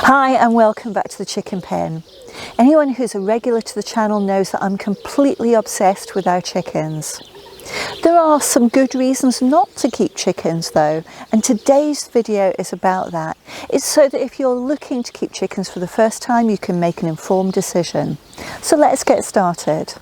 Hi and welcome back to the chicken pen. Anyone who's a regular to the channel knows that I'm completely obsessed with our chickens. There are some good reasons not to keep chickens though, and today's video is about that. It's so that if you're looking to keep chickens for the first time, you can make an informed decision. So let's get started.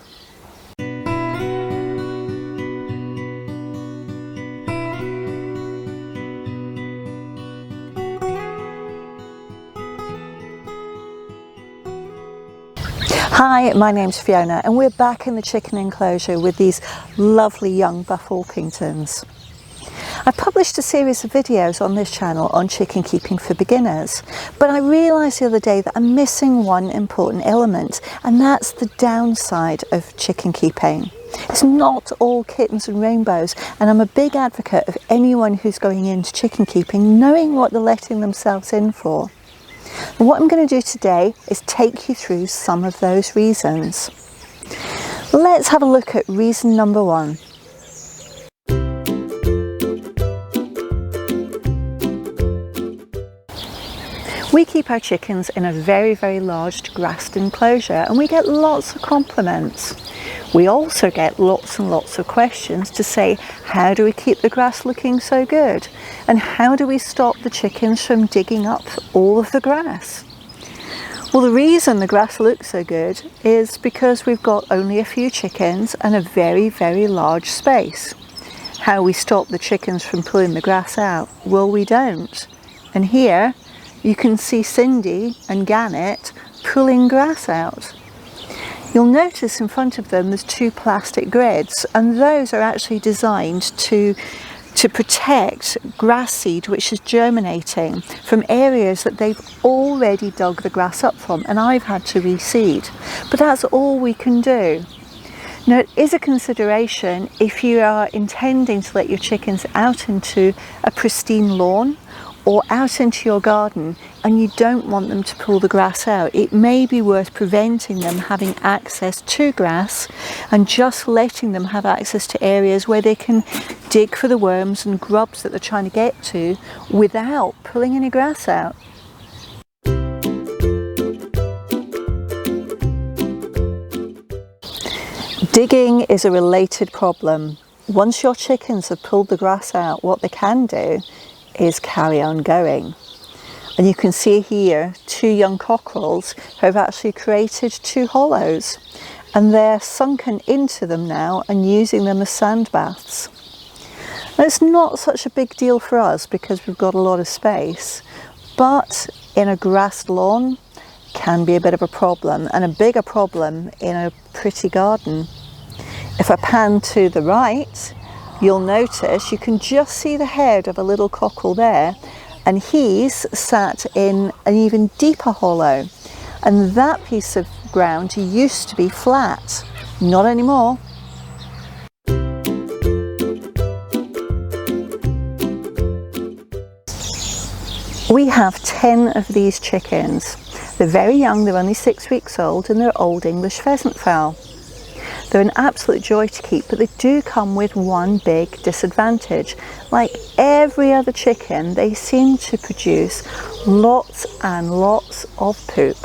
Hi, my name's Fiona and we're back in the chicken enclosure with these lovely young Buff Orpingtons. I've published a series of videos on this channel on chicken keeping for beginners, but I realised the other day that I'm missing one important element, and that's the downside of chicken keeping. It's not all kittens and rainbows, and I'm a big advocate of anyone who's going into chicken keeping knowing what they're letting themselves in for. And what I'm going to do today is take you through some of those reasons. Let's have a look at reason number one. We keep our chickens in a very large grassed enclosure and we get lots of compliments. We also get lots and lots of questions to say, how do we keep the grass looking so good? And how do we stop the chickens from digging up all of the grass? Well, the reason the grass looks so good is because we've got only a few chickens and a very large space. How we stop the chickens from pulling the grass out? Well, we don't. And here you can see Cindy and Gannet pulling grass out. You'll notice in front of them there's two plastic grids, and those are actually designed to protect grass seed which is germinating from areas that they've already dug the grass up from, and I've had to reseed. But that's all we can do. Now, it is a consideration if you are intending to let your chickens out into a pristine lawn or out into your garden and you don't want them to pull the grass out. It may be worth preventing them having access to grass and just letting them have access to areas where they can dig for the worms and grubs that they're trying to get to without pulling any grass out. Digging is a related problem. Once your chickens have pulled the grass out, what they can do is carry on going. And you can see here two young cockerels who have actually created two hollows, and they're sunken into them now and using them as sand baths. Now, it's not such a big deal for us because we've got a lot of space, but in a grassed lawn can be a bit of a problem, and a bigger problem in a pretty garden. If I pan to the right, you'll notice you can just see the head of a little cockerel there, and he's sat in an even deeper hollow, and that piece of ground used to be flat. Not anymore. We have 10 of these chickens. They're very young, they're only 6 weeks old, and they're Old English pheasant fowl. They're an absolute joy to keep, but they do come with one big disadvantage. Like every other chicken, they seem to produce lots and lots of poop.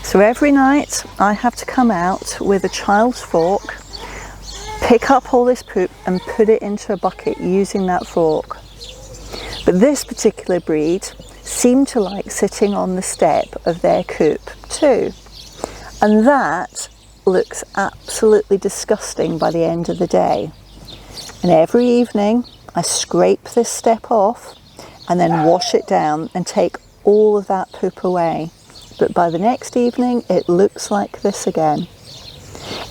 So every night I have to come out with a child's fork, pick up all this poop and put it into a bucket using that fork. But this particular breed seem to like sitting on the step of their coop too. And that looks absolutely disgusting by the end of the day. And every evening I scrape this step off and then wash it down and take all of that poop away. But by the next evening it looks like this again.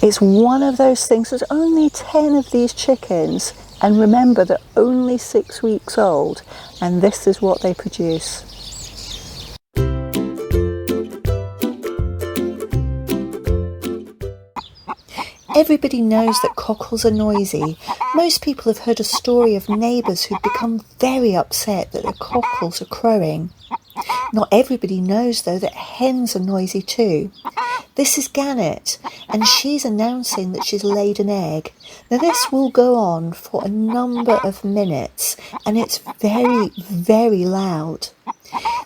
It's one of those things. There's only 10 of these chickens, and remember they're only 6 weeks old, and this is what they produce. Everybody knows that cockerels are noisy. Most people have heard a story of neighbours who've become very upset that their cockerels are crowing. Not everybody knows though that hens are noisy too. This is Gannet, and she's announcing that she's laid an egg. Now this will go on for a number of minutes, and it's very loud.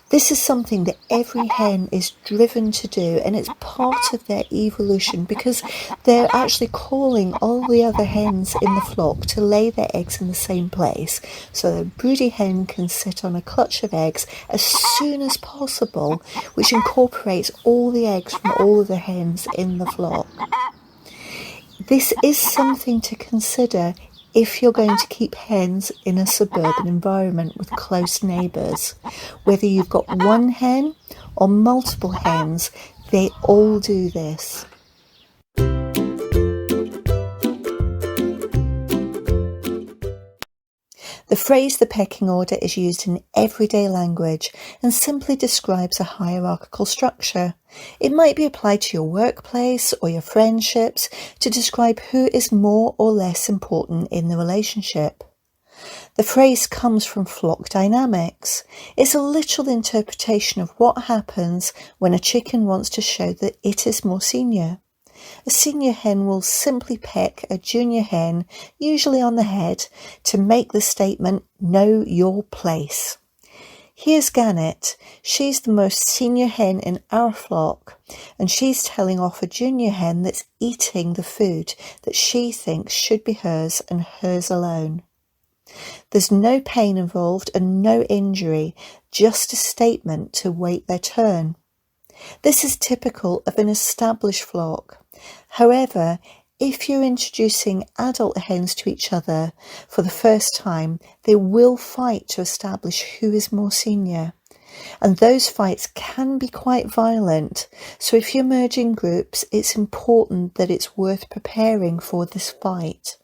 This is something that every hen is driven to do, and it's part of their evolution because they're actually calling all the other hens in the flock to lay their eggs in the same place so the broody hen can sit on a clutch of eggs as soon as possible, which incorporates all the eggs from all of the hens in the flock. This is something to consider if you're going to keep hens in a suburban environment with close neighbours. Whether you've got one hen or multiple hens, they all do this. The phrase "the pecking order" is used in everyday language and simply describes a hierarchical structure. It might be applied to your workplace or your friendships to describe who is more or less important in the relationship. The phrase comes from flock dynamics. It's a literal interpretation of what happens when a chicken wants to show that it is more senior. A senior hen will simply peck a junior hen, usually on the head, to make the statement, "Know your place." Here's Gannet. She's the most senior hen in our flock, and she's telling off a junior hen that's eating the food that she thinks should be hers and hers alone. There's no pain involved and no injury, just a statement to wait their turn. This is typical of an established flock. However, if you're introducing adult hens to each other for the first time, they will fight to establish who is more senior. And those fights can be quite violent. So if you're merging groups, it's important that it's worth preparing for this fight.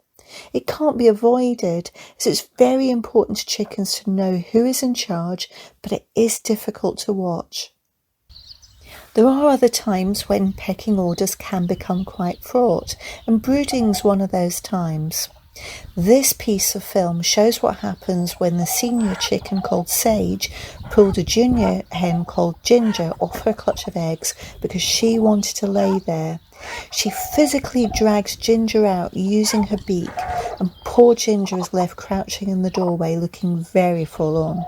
It can't be avoided, as it's very important to chickens to know who is in charge, but it is difficult to watch. There are other times when pecking orders can become quite fraught, and brooding's one of those times. This piece of film shows what happens when the senior chicken called Sage pulled a junior hen called Ginger off her clutch of eggs because she wanted to lay there. She physically drags Ginger out using her beak, and poor Ginger is left crouching in the doorway looking very forlorn.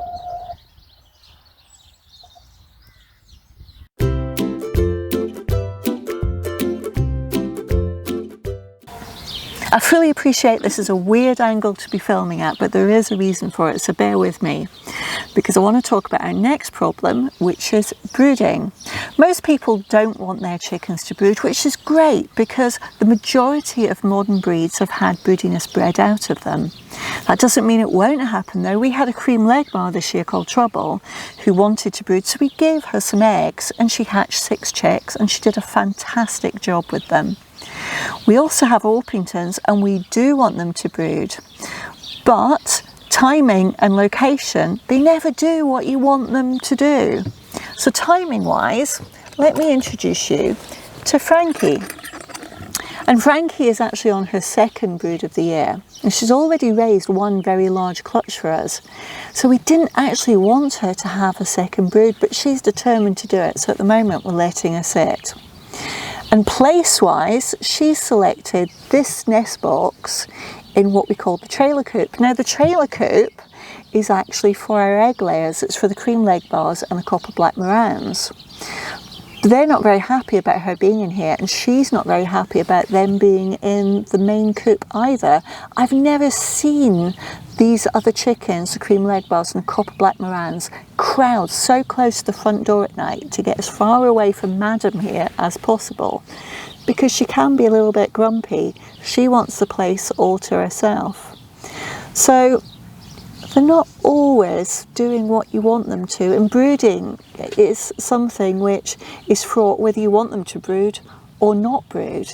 I fully appreciate this is a weird angle to be filming at, but there is a reason for it, so bear with me, because I want to talk about our next problem, which is brooding. Most people don't want their chickens to brood, which is great because the majority of modern breeds have had broodiness bred out of them. That doesn't mean it won't happen though. We had a cream Legbar this year called Trouble who wanted to brood, so we gave her some eggs and she hatched 6 chicks and she did a fantastic job with them. We also have Orpingtons and we do want them to brood, but timing and location, they never do what you want them to do. So timing wise, let me introduce you to Frankie. And Frankie is actually on her 2nd brood of the year, and she's already raised 1 very large clutch for us. So we didn't actually want her to have a 2nd brood, but she's determined to do it. So at the moment we're letting her sit. And place-wise, she's selected this nest box in what we call the trailer coop. Now the trailer coop is actually for our egg layers. It's for the cream Legbars and the copper black Morans. They're not very happy about her being in here, and she's not very happy about them being in the main coop either. I've never seen these other chickens, the cream Legbars and the copper black Morans, crowd so close to the front door at night to get as far away from Madam here as possible, because she can be a little bit grumpy. She wants the place all to herself. So they're not always doing what you want them to, and brooding is something which is fraught whether you want them to brood or not brood.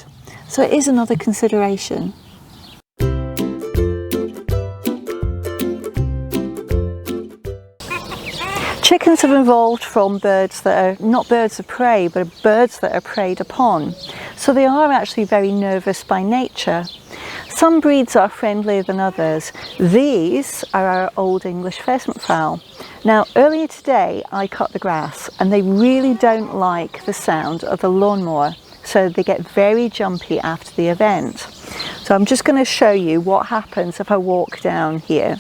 So it is another consideration. Chickens have evolved from birds that are not birds of prey, but birds that are preyed upon. So they are actually very nervous by nature. Some breeds are friendlier than others. These are our Old English pheasant fowl. Now earlier today I cut the grass and they really don't like the sound of the lawnmower, so they get very jumpy after the event. So I'm just going to show you what happens if I walk down here.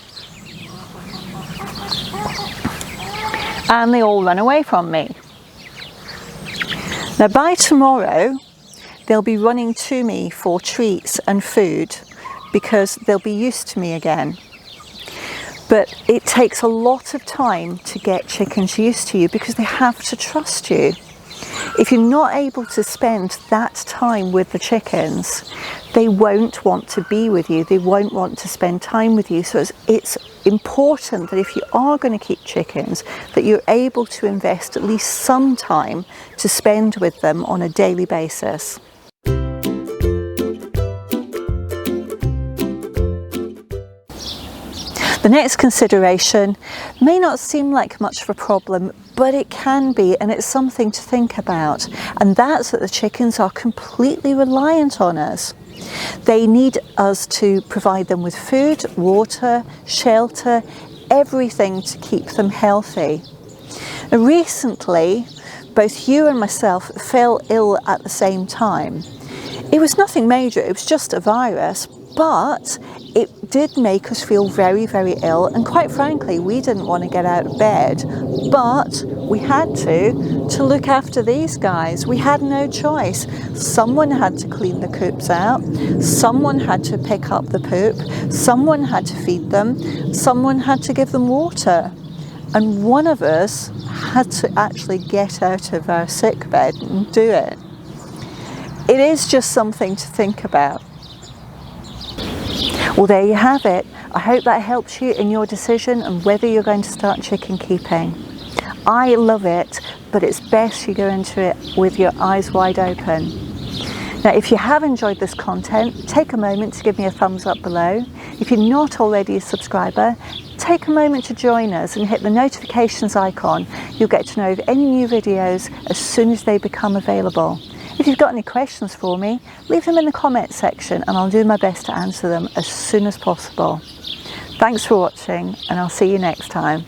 and they all run away from me. Now by tomorrow, they'll be running to me for treats and food because they'll be used to me again. But it takes a lot of time to get chickens used to you because they have to trust you. If you're not able to spend that time with the chickens, they won't want to be with you, they won't want to spend time with you. So it's important that if you are going to keep chickens, that you're able to invest at least some time to spend with them on a daily basis. The next consideration may not seem like much of a problem, but it can be, and it's something to think about. And that's that the chickens are completely reliant on us. They need us to provide them with food, water, shelter, everything to keep them healthy. And recently, both you and myself fell ill at the same time. It was nothing major, it was just a virus, but it did make us feel very, very ill, and quite frankly, we didn't want to get out of bed, but we had to look after these guys. We had no choice. Someone had to clean the coops out, someone had to pick up the poop, someone had to feed them, someone had to give them water, and one of us had to actually get out of our sick bed and do it. It is just something to think about. Well, there you have it. I hope that helps you in your decision on whether you're going to start chicken keeping. I love it, but it's best you go into it with your eyes wide open. Now, if you have enjoyed this content, take a moment to give me a thumbs up below. If you're not already a subscriber, take a moment to join us and hit the notifications icon. You'll get to know of any new videos as soon as they become available. If you've got any questions for me, leave them in the comments section and I'll do my best to answer them as soon as possible. Thanks for watching, and I'll see you next time.